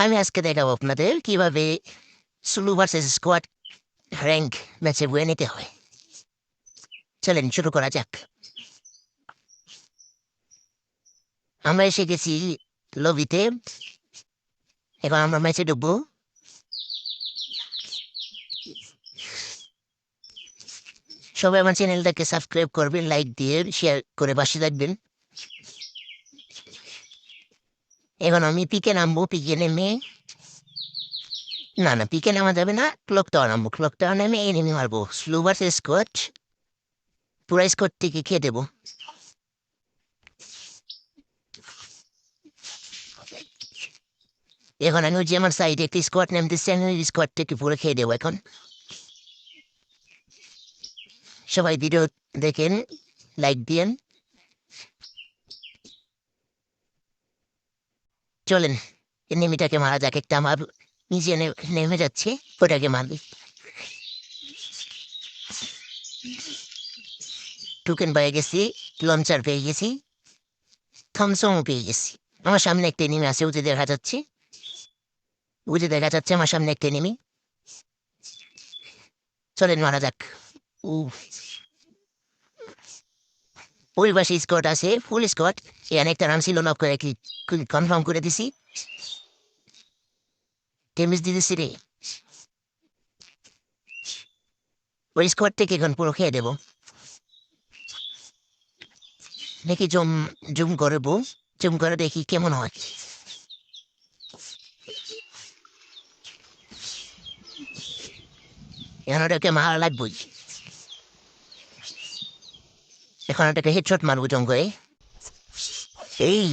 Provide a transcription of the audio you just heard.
আমি আজকে দেখাবো আপনাদের কিভাবে সুলু ভার্সেস স্কোয়াড র্যাঙ্ক ম্যাচে বয়ে নিতে হয়। চলেন শুরু করা যাক। আমরা এসে গেছি লবিতে। এখন আমরা ম্যাচে ঢুকবো। সবাই আমার চ্যানেলটাকে সাবস্ক্রাইব করবেন, লাইক দিয়ে শেয়ার করে পাশে থাকবেন। এখন আমি পিকে নামবো। পিকে নেমে না পিকে নামা যাবে না, ক্লক টাওয়ার নামবো। ক্লক টাওয়ার নেমে এনিমি মারবো। স্লো ভার্সেস স্কোয়াড, পুরা স্কোয়াড থেকে খেয়ে দেবো। এখন আমি ওই যে আমার সাইডে একটি স্কোয়াড নামতেছি, আমি ওই স্কোয়াড থেকে পুরো খেয়ে দেবো। এখন সবাই ভিডিও দেখেন, লাইক দিয়েন। চলেন এনিমিটাকে মারা যাক। একটা আমার নিচে নেমে যাচ্ছে, ওটাকে মারবি। টোকেন পেয়ে গেছি, লঞ্চার পেয়ে গেছি, থমসমও পেয়ে গেছি। আমার সামনে একটা এনিমি আছে, উঠে দেখা যাচ্ছে। উঠে দেখা যাচ্ছে আমার সামনে একটা এনিমি। চলেন মারা যাক। উফ, ওই পাশে স্কোয়াড আছে, ফুল স্কোয়াড। এখানে একটা নাম ছিল, নক করে কি কনফার্ম করে দিছি। ড্যামেজ দিতেছি রে। ওই স্কোয়াড থেকে এখন পুরো খেয়ে দেবো। দেখি জুম জুম করবো, জুম করে দেখি কেমন হয়। এখন ওটাকে মারা লাগবই। এখন ওটাকে হেডশট মারবো জম করে। এই